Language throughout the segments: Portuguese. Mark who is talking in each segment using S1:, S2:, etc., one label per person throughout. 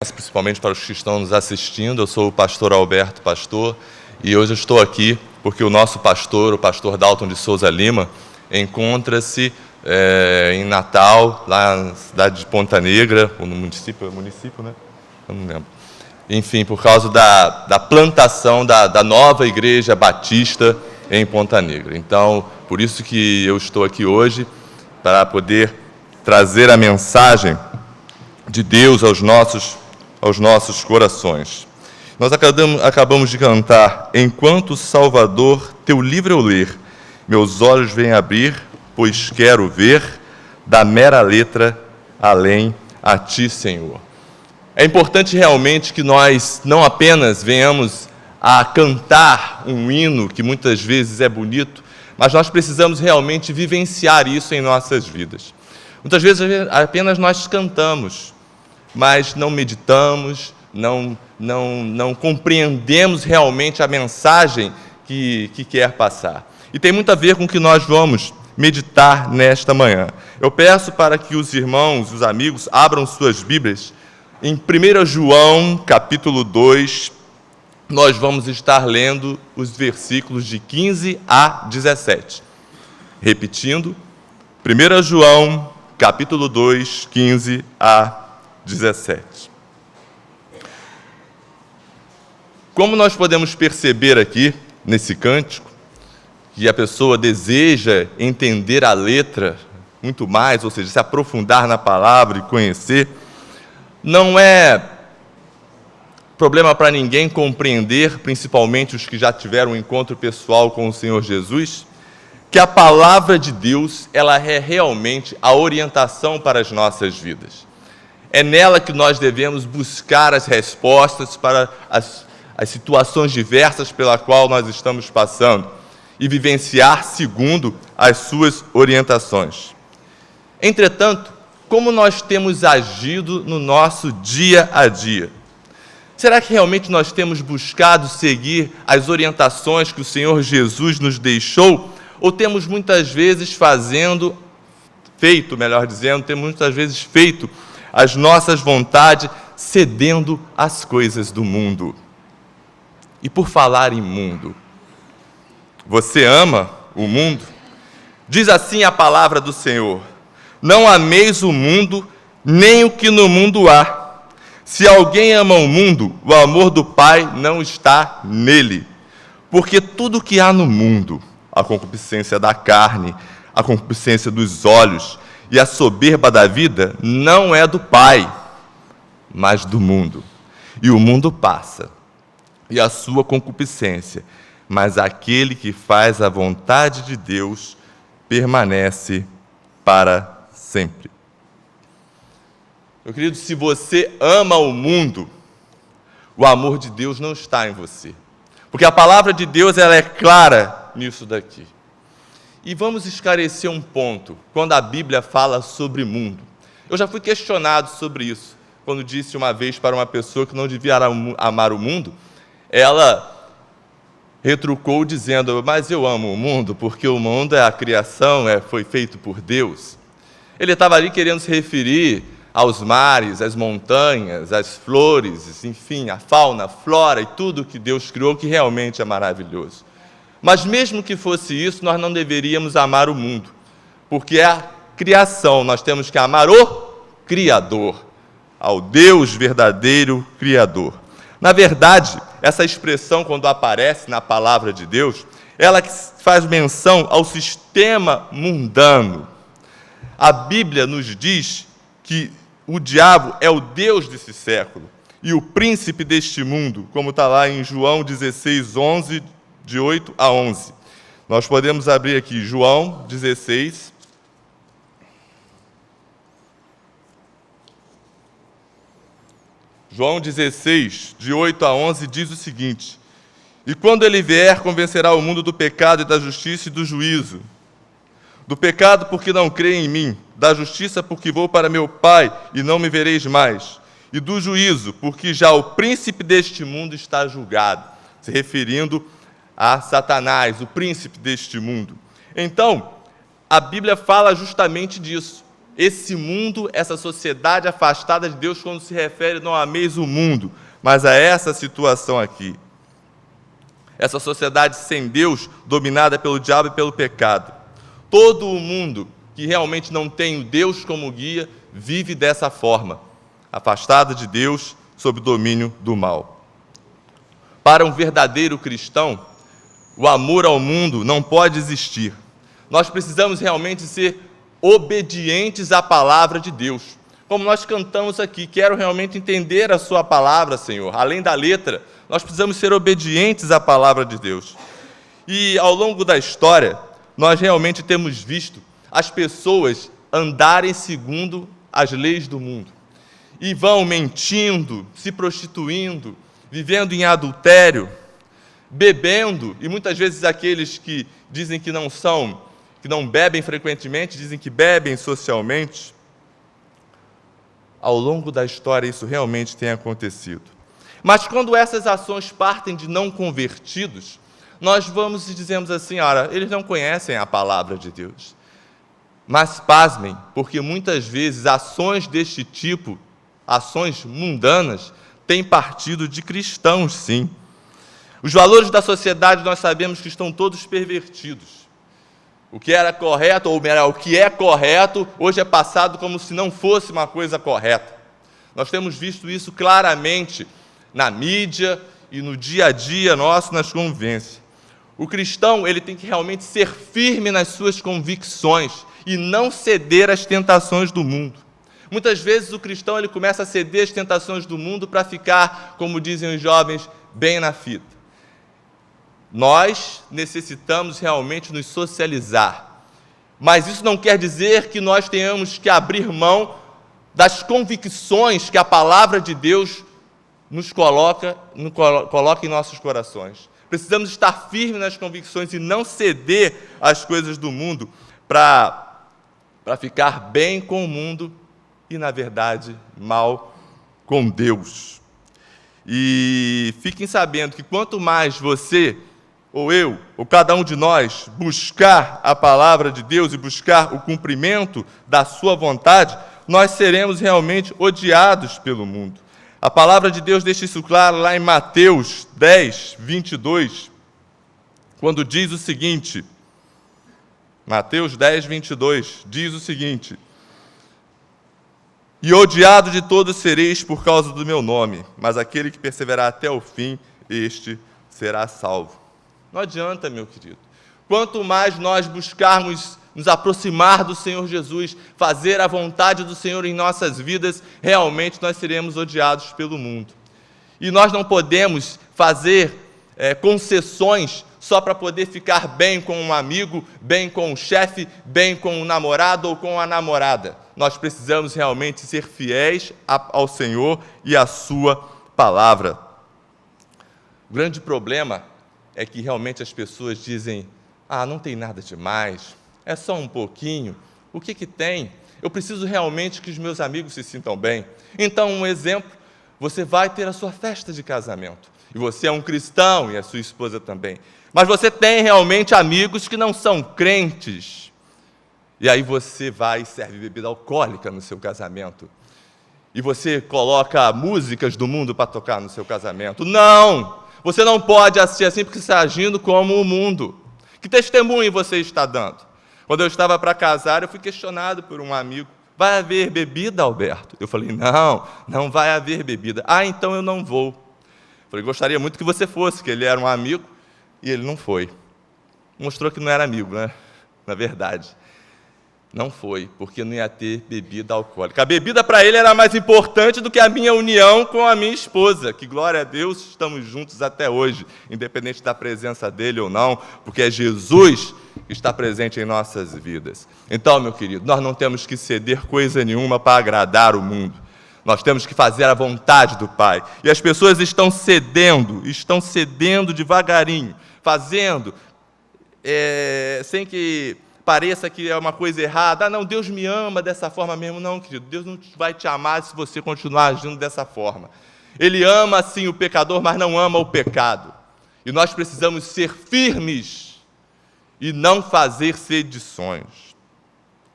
S1: conhece, principalmente para os que estão nos assistindo. Eu sou o pastor Alberto Pastor e hoje eu estou aqui porque o nosso pastor, o pastor Dalton de Souza Lima, encontra-se em Natal, lá na cidade de Ponta Negra, ou no município, né? Eu não lembro. Enfim, por causa da plantação da nova igreja batista em Ponta Negra. Então, por isso que eu estou aqui hoje, para poder trazer a mensagem de Deus aos nossos corações. Nós acabamos de cantar: enquanto Salvador teu livro eu ler, meus olhos vêm abrir, pois quero ver da mera letra além a ti, Senhor. É importante realmente que nós não apenas venhamos a cantar um hino que muitas vezes é bonito, mas nós precisamos realmente vivenciar isso em nossas vidas. Muitas vezes apenas nós cantamos, mas não meditamos, não compreendemos realmente a mensagem que quer passar. E tem muito a ver com o que nós vamos meditar nesta manhã. Eu peço para que os irmãos, os amigos, abram suas Bíblias. Em 1 João, capítulo 2, nós vamos estar lendo os versículos de 15 a 17. Repetindo, 1 João, capítulo 2, 15 a 17. Como nós podemos perceber aqui, nesse cântico, que a pessoa deseja entender a letra muito mais, ou seja, se aprofundar na palavra e conhecer, não é problema para ninguém compreender, principalmente os que já tiveram um encontro pessoal com o Senhor Jesus, que a palavra de Deus, ela é realmente a orientação para as nossas vidas. É nela que nós devemos buscar as respostas para as situações diversas pela qual nós estamos passando e vivenciar segundo as suas orientações. Entretanto, como nós temos agido no nosso dia a dia? Será que realmente nós temos buscado seguir as orientações que o Senhor Jesus nos deixou? Ou temos muitas vezes feito as nossas vontades, cedendo às coisas do mundo? E por falar em mundo, você ama o mundo? Diz assim a palavra do Senhor: não ameis o mundo, nem o que no mundo há. Se alguém ama o mundo, o amor do Pai não está nele. Porque tudo que há no mundo, a concupiscência da carne, a concupiscência dos olhos e a soberba da vida, não é do Pai, mas do mundo. E o mundo passa, e a sua concupiscência, mas aquele que faz a vontade de Deus permanece para sempre. Meu querido, se você ama o mundo, o amor de Deus não está em você. Porque a palavra de Deus, ela é clara nisso daqui. E vamos esclarecer um ponto, quando a Bíblia fala sobre mundo. Eu já fui questionado sobre isso, quando disse uma vez para uma pessoa que não devia amar o mundo. Ela retrucou dizendo: mas eu amo o mundo, porque o mundo é a criação, foi feito por Deus. Ele estava ali querendo se referir aos mares, às montanhas, às flores, enfim, a fauna, a flora e tudo que Deus criou, que realmente é maravilhoso. Mas mesmo que fosse isso, nós não deveríamos amar o mundo, porque é a criação, nós temos que amar o Criador, ao Deus verdadeiro Criador. Na verdade, essa expressão, quando aparece na palavra de Deus, ela faz menção ao sistema mundano. A Bíblia nos diz que o diabo é o Deus desse século e o príncipe deste mundo, como está lá em João 16, 11, de 8 a 11. Nós podemos abrir aqui João 16. João 16, de 8 a 11, diz o seguinte: e quando ele vier, convencerá o mundo do pecado e da justiça e do juízo. Do pecado, porque não creem em mim. Da justiça, porque vou para meu Pai e não me vereis mais. E do juízo, porque já o príncipe deste mundo está julgado. Se referindo a Satanás, o príncipe deste mundo. Então, a Bíblia fala justamente disso. esse mundo, essa sociedade afastada de Deus, quando se refere não ameis o mundo, mas a essa situação aqui. Essa sociedade sem Deus, dominada pelo diabo e pelo pecado. Todo o mundo que realmente não tem o Deus como guia, vive dessa forma, afastado de Deus, sob o domínio do mal. Para um verdadeiro cristão, o amor ao mundo não pode existir. Nós precisamos realmente ser obedientes à palavra de Deus. Como nós cantamos aqui, quero realmente entender a sua palavra, Senhor. Além da letra, nós precisamos ser obedientes à palavra de Deus. E ao longo da história, nós realmente temos visto as pessoas andarem segundo as leis do mundo. E vão mentindo, se prostituindo, vivendo em adultério, bebendo, e muitas vezes aqueles que dizem que não bebem frequentemente, dizem que bebem socialmente. Ao longo da história isso realmente tem acontecido. Mas quando essas ações partem de não convertidos, nós vamos e dizemos assim, ora, eles não conhecem a palavra de Deus. Mas pasmem, porque muitas vezes ações deste tipo, ações mundanas, têm partido de cristãos, sim. Os valores da sociedade nós sabemos que estão todos pervertidos. O que era correto, ou melhor, o que é correto, hoje é passado como se não fosse uma coisa correta. Nós temos visto isso claramente na mídia e no dia a dia nosso, nas convivências. O cristão, ele tem que realmente ser firme nas suas convicções e não ceder às tentações do mundo. Muitas vezes o cristão ele começa a ceder às tentações do mundo para ficar, como dizem os jovens, bem na fita. Nós necessitamos realmente nos socializar, mas isso não quer dizer que nós tenhamos que abrir mão das convicções que a palavra de Deus nos coloca em nossos corações. Precisamos estar firmes nas convicções e não ceder às coisas do mundo para ficar bem com o mundo e, na verdade, mal com Deus. E fiquem sabendo que quanto mais você, ou eu, ou cada um de nós, buscar a palavra de Deus e buscar o cumprimento da sua vontade, nós seremos realmente odiados pelo mundo. A palavra de Deus deixa isso claro lá em Mateus 10, 22, quando diz o seguinte, Mateus 10, 22, diz o seguinte, e odiado de todos sereis por causa do meu nome, mas aquele que perseverar até o fim, este será salvo. Não adianta, meu querido. Quanto mais nós buscarmos nos aproximar do Senhor Jesus, fazer a vontade do Senhor em nossas vidas, realmente nós seremos odiados pelo mundo. E nós não podemos fazer concessões só para poder ficar bem com um amigo, bem com o chefe, bem com o namorado ou com a namorada. Nós precisamos realmente ser fiéis ao Senhor e à sua palavra. O grande problema é que realmente as pessoas dizem, não tem nada demais, é só um pouquinho, o que tem? Eu preciso realmente que os meus amigos se sintam bem. Então, um exemplo, você vai ter a sua festa de casamento, e você é um cristão, e a sua esposa também, mas você tem realmente amigos que não são crentes, e aí você vai e serve bebida alcoólica no seu casamento, e você coloca músicas do mundo para tocar no seu casamento. Não! Você não pode assistir assim porque você está agindo como o mundo. Que testemunho você está dando? Quando eu estava para casar, eu fui questionado por um amigo, vai haver bebida, Alberto? Eu falei, não vai haver bebida. Então eu não vou. Eu falei, gostaria muito que você fosse, que ele era um amigo, e ele não foi. Mostrou que não era amigo, né? Na verdade. Não foi, porque não ia ter bebida alcoólica. A bebida para ele era mais importante do que a minha união com a minha esposa, que, glória a Deus, estamos juntos até hoje, independente da presença dele ou não, porque é Jesus que está presente em nossas vidas. Então, meu querido, nós não temos que ceder coisa nenhuma para agradar o mundo. Nós temos que fazer a vontade do Pai. E as pessoas estão cedendo devagarinho, fazendo, sem que pareça que é uma coisa errada. Não, Deus me ama dessa forma mesmo. Não, querido, Deus não vai te amar se você continuar agindo dessa forma. Ele ama, sim, o pecador, mas não ama o pecado. E nós precisamos ser firmes e não fazer sedições.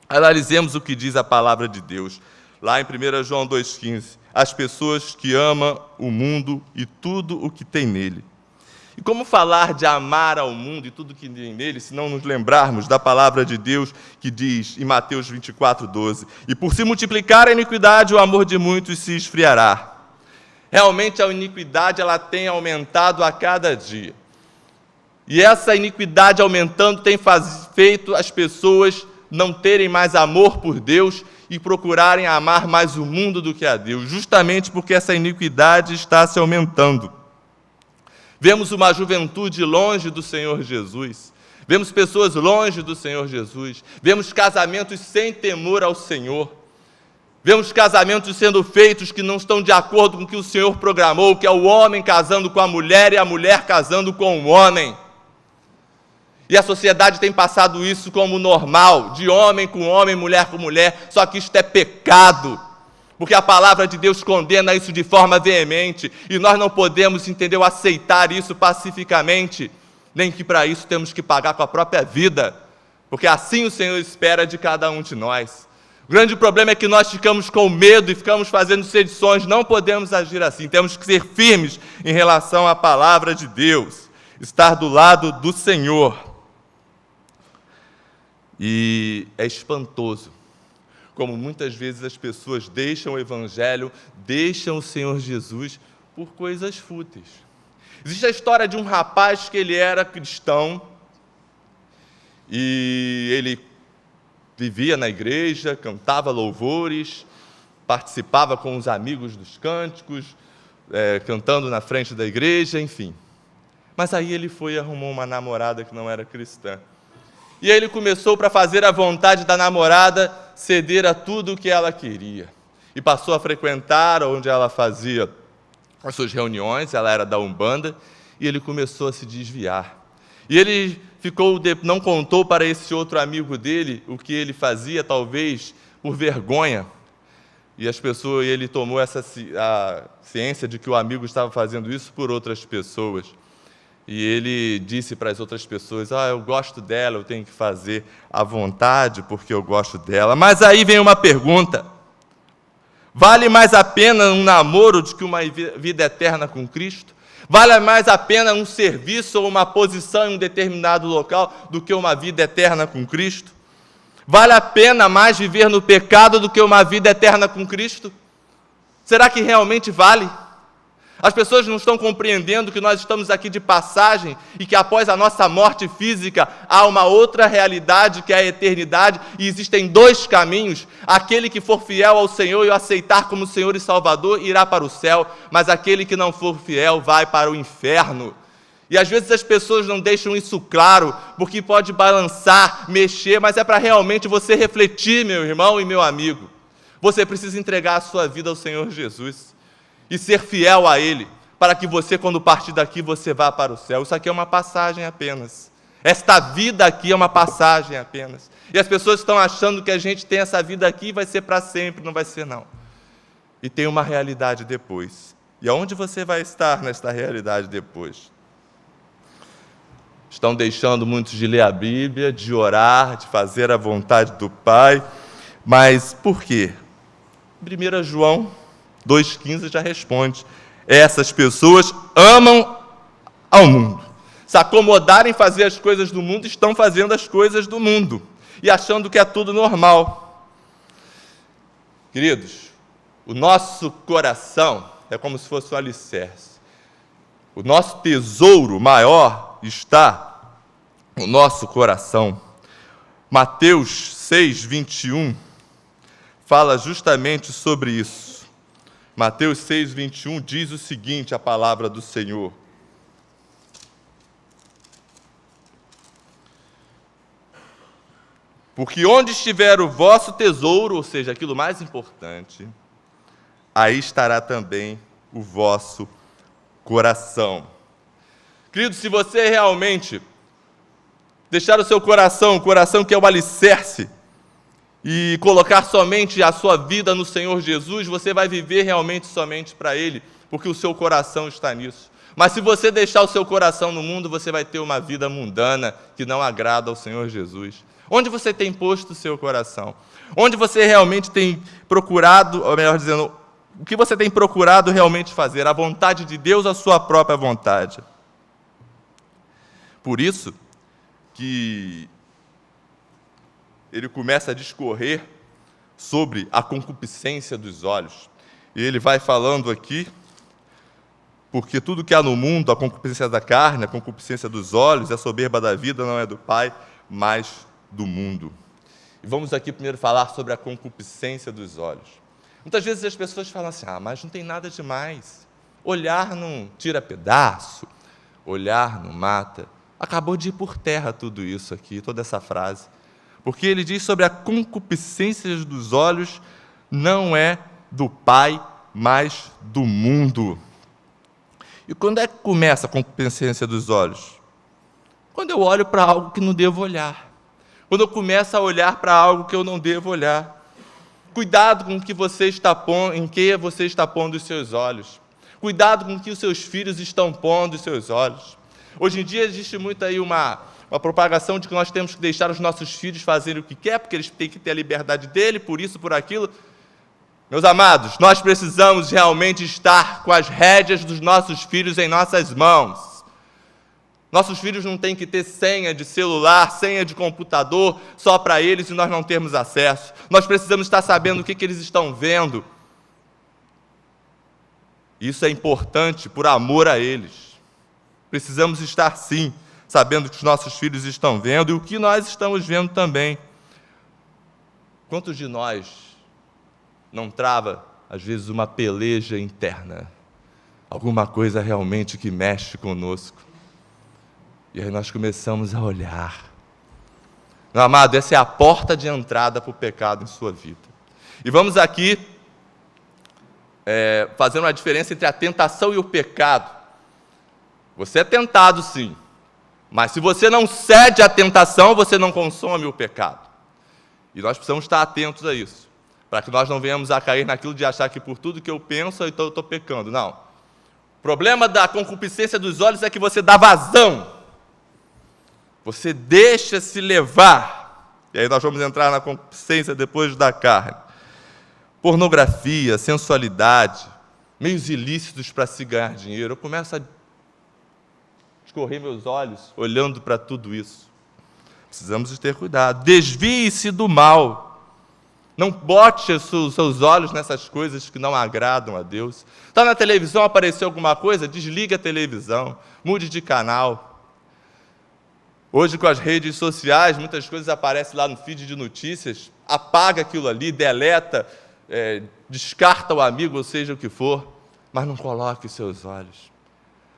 S1: Analisemos o que diz a palavra de Deus. Lá em 1 João 2,15, as pessoas que amam o mundo e tudo o que tem nele. E como falar de amar ao mundo e tudo o que tem nele, se não nos lembrarmos da palavra de Deus que diz em Mateus 24,12, e por se multiplicar a iniquidade, o amor de muitos se esfriará. Realmente a iniquidade ela tem aumentado a cada dia. E essa iniquidade aumentando tem feito as pessoas não terem mais amor por Deus e procurarem amar mais o mundo do que a Deus, justamente porque essa iniquidade está se aumentando. Vemos uma juventude longe do Senhor Jesus, vemos pessoas longe do Senhor Jesus, vemos casamentos sem temor ao Senhor, vemos casamentos sendo feitos que não estão de acordo com o que o Senhor programou, que é o homem casando com a mulher e a mulher casando com o homem. E a sociedade tem passado isso como normal, de homem com homem, mulher com mulher, só que isto é pecado, porque a palavra de Deus condena isso de forma veemente, e nós não podemos, entendeu, aceitar isso pacificamente, nem que para isso temos que pagar com a própria vida, porque assim o Senhor espera de cada um de nós. O grande problema é que nós ficamos com medo e ficamos fazendo sedições, não podemos agir assim, temos que ser firmes em relação à palavra de Deus, estar do lado do Senhor. E é espantoso como muitas vezes as pessoas deixam o Evangelho, deixam o Senhor Jesus por coisas fúteis. Existe a história de um rapaz que ele era cristão e ele vivia na igreja, cantava louvores, participava com os amigos dos cânticos, cantando na frente da igreja, enfim. Mas aí ele foi e arrumou uma namorada que não era cristã. E aí ele começou, para fazer a vontade da namorada, ceder a tudo o que ela queria. E passou a frequentar onde ela fazia as suas reuniões, ela era da Umbanda, e ele começou a se desviar. E ele não contou para esse outro amigo dele o que ele fazia, talvez por vergonha. E ele tomou a ciência de que o amigo estava fazendo isso por outras pessoas. E ele disse para as outras pessoas, eu gosto dela, eu tenho que fazer à vontade porque eu gosto dela. Mas aí vem uma pergunta, vale mais a pena um namoro do que uma vida eterna com Cristo? Vale mais a pena um serviço ou uma posição em um determinado local do que uma vida eterna com Cristo? Vale a pena mais viver no pecado do que uma vida eterna com Cristo? Será que realmente vale? As pessoas não estão compreendendo que nós estamos aqui de passagem e que após a nossa morte física há uma outra realidade que é a eternidade e existem dois caminhos. Aquele que for fiel ao Senhor e o aceitar como Senhor e Salvador irá para o céu, mas aquele que não for fiel vai para o inferno. E às vezes as pessoas não deixam isso claro, porque pode balançar, mexer, mas é para realmente você refletir, meu irmão e meu amigo. Você precisa entregar a sua vida ao Senhor Jesus e ser fiel a Ele, para que você, quando partir daqui, você vá para o céu. Isso aqui é uma passagem apenas. Esta vida aqui é uma passagem apenas. E as pessoas estão achando que a gente tem essa vida aqui e vai ser para sempre. Não vai ser, não. E tem uma realidade depois. E aonde você vai estar nesta realidade depois? Estão deixando muitos de ler a Bíblia, de orar, de fazer a vontade do Pai. Mas por quê? 1 João 2,15 já responde. Essas pessoas amam ao mundo. Se acomodarem em fazer as coisas do mundo, estão fazendo as coisas do mundo. E achando que é tudo normal. Queridos, o nosso coração é como se fosse um alicerce. O nosso tesouro maior está no nosso coração. Mateus 6:21 fala justamente sobre isso. Mateus 6:21 diz o seguinte, a palavra do Senhor. Porque onde estiver o vosso tesouro, ou seja, aquilo mais importante, aí estará também o vosso coração. Querido, se você realmente deixar o seu coração, o coração que é o alicerce, e colocar somente a sua vida no Senhor Jesus, você vai viver realmente somente para Ele. porque o seu coração está nisso. Mas se você deixar o seu coração no mundo, você vai ter uma vida mundana que não agrada ao Senhor Jesus. Onde você tem posto o seu coração? Onde você realmente tem procurado, ou melhor dizendo, o que você tem procurado realmente fazer? A vontade de Deus ou a sua própria vontade? Por isso que ele começa a discorrer sobre a concupiscência dos olhos. E ele vai falando aqui, porque tudo que há no mundo, a concupiscência da carne, a concupiscência dos olhos, a soberba da vida não é do Pai, mas do mundo. E vamos aqui primeiro falar sobre a concupiscência dos olhos. Muitas vezes as pessoas falam assim, mas não tem nada demais. Olhar não tira pedaço, olhar não mata. Acabou de ir por terra tudo isso aqui, toda essa frase. Porque ele diz sobre a concupiscência dos olhos, não é do Pai, mas do mundo. E quando é que começa a concupiscência dos olhos? Quando eu olho para algo que não devo olhar. Quando eu começo a olhar para algo que eu não devo olhar. Cuidado com o que você está pondo, em que você está pondo os seus olhos. Cuidado com o que os seus filhos estão pondo os seus olhos. Hoje em dia existe muito aí uma propagação de que nós temos que deixar os nossos filhos fazerem o que quer, porque eles têm que ter a liberdade dele, por isso, por aquilo. Meus amados, nós precisamos realmente estar com as rédeas dos nossos filhos em nossas mãos. Nossos filhos não têm que ter senha de celular, senha de computador, só para eles e nós não termos acesso. Nós precisamos estar sabendo o que eles estão vendo. Isso é importante por amor a eles. Precisamos estar, sim, sabendo que os nossos filhos estão vendo e o que nós estamos vendo também. Quantos de nós não trava, às vezes, uma peleja interna? Alguma coisa realmente que mexe conosco. E aí nós começamos a olhar. Meu amado, essa é a porta de entrada para o pecado em sua vida. E vamos aqui fazer uma diferença entre a tentação e o pecado. Você é tentado, sim. Mas se você não cede à tentação, você não consome o pecado. E nós precisamos estar atentos a isso, para que nós não venhamos a cair naquilo de achar que por tudo que eu penso, então eu estou pecando. Não. O problema da concupiscência dos olhos é que você dá vazão. Você deixa se levar. E aí nós vamos entrar na concupiscência depois da carne. Pornografia, sensualidade, meios ilícitos para se ganhar dinheiro. Eu começo a escorrer meus olhos olhando para tudo isso. Precisamos ter cuidado. Desvie-se do mal. Não bote os seus olhos nessas coisas que não agradam a Deus. Está na televisão, apareceu alguma coisa? Desliga a televisão, mude de canal. Hoje, com as redes sociais, muitas coisas aparecem lá no feed de notícias. Apaga aquilo ali, deleta, descarta o amigo, ou seja o que for, mas não coloque os seus olhos.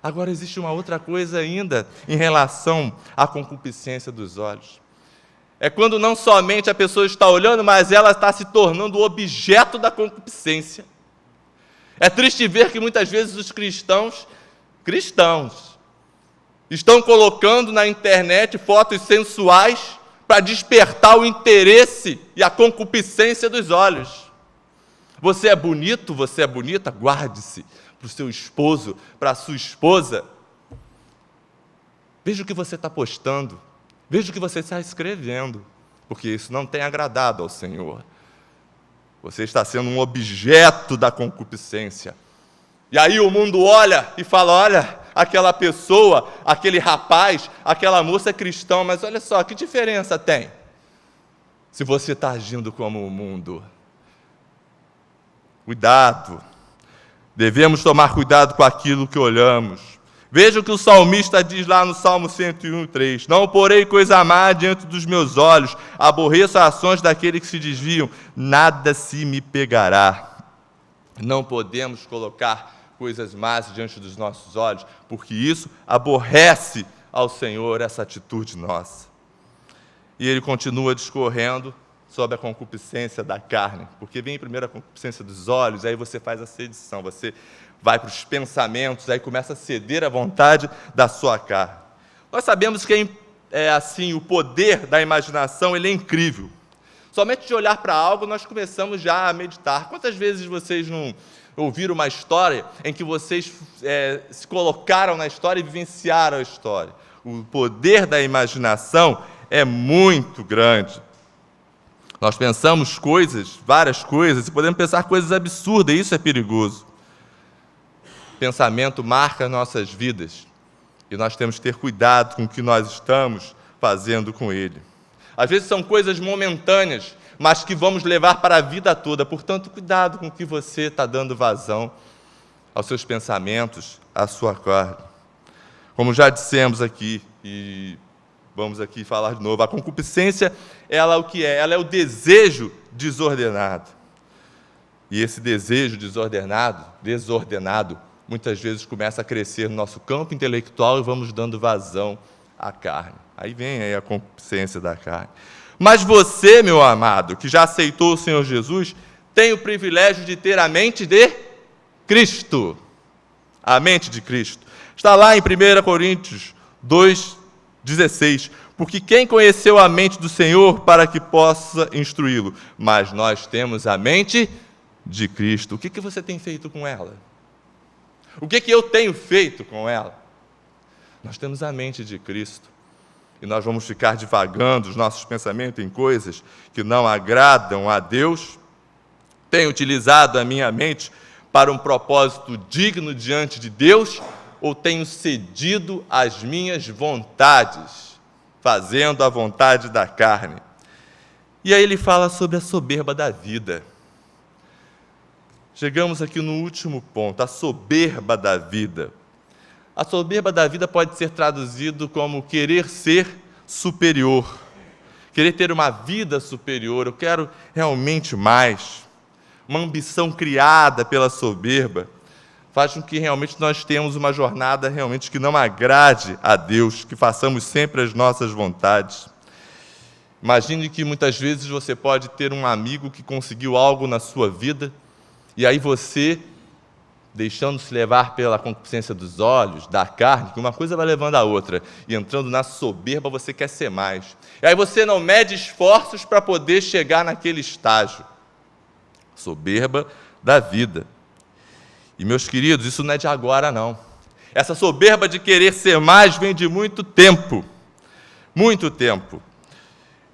S1: Agora, existe uma outra coisa ainda em relação à concupiscência dos olhos. É quando não somente a pessoa está olhando, mas ela está se tornando o objeto da concupiscência. É triste ver que muitas vezes os cristãos, estão colocando na internet fotos sensuais para despertar o interesse e a concupiscência dos olhos. Você é bonito, você é bonita? Guarde-se para o seu esposo, para a sua esposa. Veja o que você está postando, veja o que você está escrevendo, porque isso não tem agradado ao Senhor. Você está sendo um objeto da concupiscência. E aí o mundo olha e fala, olha, aquela pessoa, aquele rapaz, aquela moça é cristão, mas olha só, que diferença tem se você está agindo como o mundo? Cuidado. Devemos tomar cuidado com aquilo que olhamos. Veja o que o salmista diz lá no Salmo 101:3. Não porei coisa má diante dos meus olhos, aborreço as ações daqueles que se desviam, nada se me pegará. Não podemos colocar coisas más diante dos nossos olhos, porque isso aborrece ao Senhor, essa atitude nossa. E ele continua discorrendo sobre a concupiscência da carne, porque vem primeiro a concupiscência dos olhos, aí você faz a sedição, você vai para os pensamentos, aí começa a ceder à vontade da sua carne. Nós sabemos que assim, o poder da imaginação ele é incrível. Somente de olhar para algo nós começamos já a meditar. Quantas vezes vocês ouvir uma história em que vocês se colocaram na história e vivenciaram a história. O poder da imaginação é muito grande. Nós pensamos coisas, várias coisas, e podemos pensar coisas absurdas, e isso é perigoso. Pensamento marca nossas vidas, e nós temos que ter cuidado com o que nós estamos fazendo com ele. Às vezes são coisas momentâneas, mas que vamos levar para a vida toda. Portanto, cuidado com o que você está dando vazão aos seus pensamentos, à sua carne. Como já dissemos aqui, e vamos aqui falar de novo, a concupiscência, ela o que é? Ela é o desejo desordenado. E esse desejo desordenado, muitas vezes começa a crescer no nosso campo intelectual e vamos dando vazão à carne. Aí vem a concupiscência da carne. Mas você, meu amado, que já aceitou o Senhor Jesus, tem o privilégio de ter a mente de Cristo. A mente de Cristo. Está lá em 1 Coríntios 2,16. Porque quem conheceu a mente do Senhor para que possa instruí-lo? Mas nós temos a mente de Cristo. O que você tem feito com ela? O que eu tenho feito com ela? Nós temos a mente de Cristo. E nós vamos ficar divagando os nossos pensamentos em coisas que não agradam a Deus. Tenho utilizado a minha mente para um propósito digno diante de Deus, ou tenho cedido às minhas vontades, fazendo a vontade da carne? E aí ele fala sobre a soberba da vida. Chegamos aqui no último ponto, a soberba da vida. A soberba da vida pode ser traduzido como querer ser superior, querer ter uma vida superior. Eu quero realmente mais. Uma ambição criada pela soberba faz com que realmente nós tenhamos uma jornada realmente que não agrade a Deus, que façamos sempre as nossas vontades. Imagine que muitas vezes você pode ter um amigo que conseguiu algo na sua vida, e aí você, deixando-se levar pela concupiscência dos olhos, da carne, que uma coisa vai levando a outra, e entrando na soberba, você quer ser mais. E aí você não mede esforços para poder chegar naquele estágio. Soberba da vida. E, meus queridos, isso não é de agora, não. Essa soberba de querer ser mais vem de muito tempo. Muito tempo.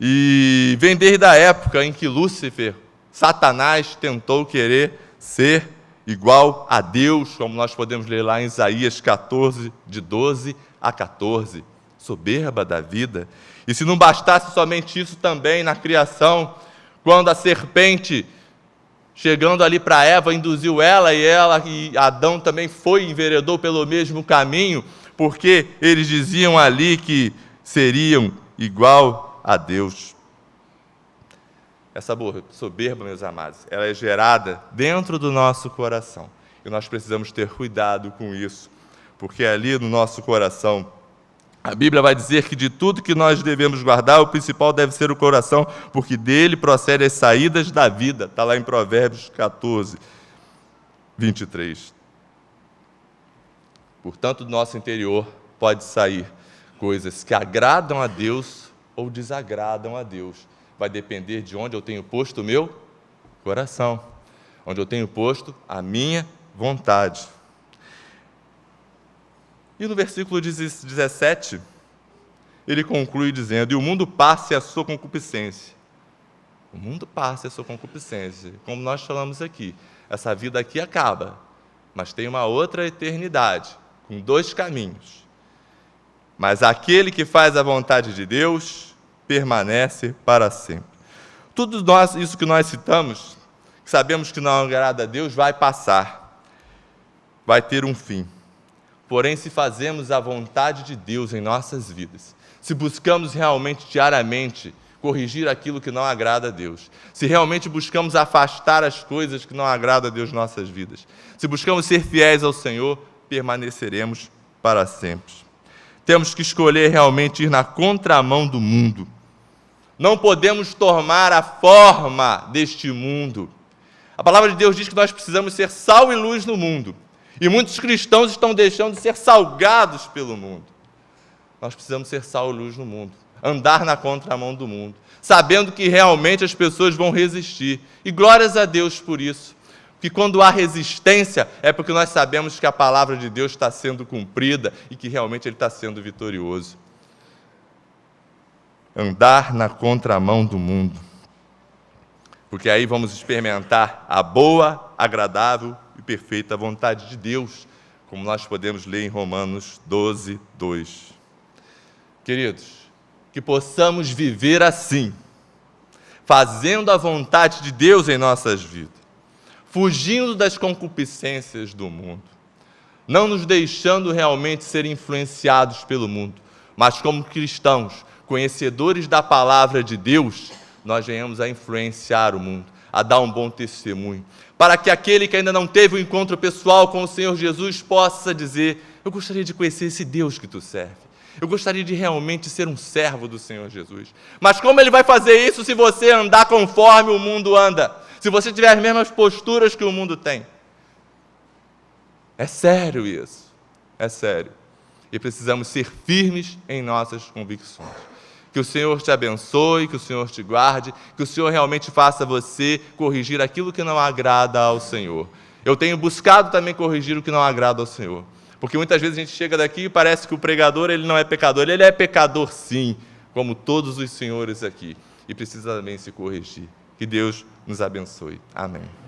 S1: E vem desde a época em que Lúcifer, Satanás, tentou querer ser igual a Deus, como nós podemos ler lá em Isaías 14, de 12 a 14. Soberba da vida. E se não bastasse somente isso também na criação, quando a serpente, chegando ali para Eva, induziu ela e Adão também foi e enveredou pelo mesmo caminho, porque eles diziam ali que seriam igual a Deus. Essa soberba, meus amados, ela é gerada dentro do nosso coração. E nós precisamos ter cuidado com isso, porque ali no nosso coração, a Bíblia vai dizer que de tudo que nós devemos guardar, o principal deve ser o coração, porque dele procedem as saídas da vida. Está lá em Provérbios 14, 23. Portanto, do nosso interior pode sair coisas que agradam a Deus ou desagradam a Deus. Vai depender de onde eu tenho posto o meu coração, onde eu tenho posto a minha vontade. E no versículo 17, ele conclui dizendo: e o mundo passa e a sua concupiscência. O mundo passa e a sua concupiscência. Como nós falamos aqui, essa vida aqui acaba, mas tem uma outra eternidade, com dois caminhos. Mas aquele que faz a vontade de Deus permanece para sempre. Tudo isso que nós citamos, que sabemos que não agrada a Deus, vai passar, vai ter um fim. Porém, se fazemos a vontade de Deus em nossas vidas, se buscamos realmente diariamente corrigir aquilo que não agrada a Deus, se realmente buscamos afastar as coisas que não agradam a Deus em nossas vidas, se buscamos ser fiéis ao Senhor, permaneceremos para sempre. Temos que escolher realmente ir na contramão do mundo. Não podemos tomar a forma deste mundo. A palavra de Deus diz que nós precisamos ser sal e luz no mundo. E muitos cristãos estão deixando de ser salgados pelo mundo. Nós precisamos ser sal e luz no mundo. Andar na contramão do mundo. Sabendo que realmente as pessoas vão resistir. E glórias a Deus por isso. Que quando há resistência, é porque nós sabemos que a palavra de Deus está sendo cumprida e que realmente Ele está sendo vitorioso. Andar na contramão do mundo. Porque aí vamos experimentar a boa, agradável e perfeita vontade de Deus, como nós podemos ler em Romanos 12, 2. Queridos, que possamos viver assim, fazendo a vontade de Deus em nossas vidas, fugindo das concupiscências do mundo, não nos deixando realmente ser influenciados pelo mundo, mas como cristãos, conhecedores da palavra de Deus, nós venhamos a influenciar o mundo, a dar um bom testemunho, para que aquele que ainda não teve um encontro pessoal com o Senhor Jesus possa dizer: eu gostaria de conhecer esse Deus que tu serve, eu gostaria de realmente ser um servo do Senhor Jesus. Mas como Ele vai fazer isso se você andar conforme o mundo anda? Se você tiver as mesmas posturas que o mundo tem? É sério isso, é sério. E precisamos ser firmes em nossas convicções. Que o Senhor te abençoe, que o Senhor te guarde, que o Senhor realmente faça você corrigir aquilo que não agrada ao Senhor. Eu tenho buscado também corrigir o que não agrada ao Senhor. Porque muitas vezes a gente chega daqui e parece que o pregador ele não é pecador. Ele é pecador sim, como todos os senhores aqui. E precisa também se corrigir. Que Deus nos abençoe. Amém.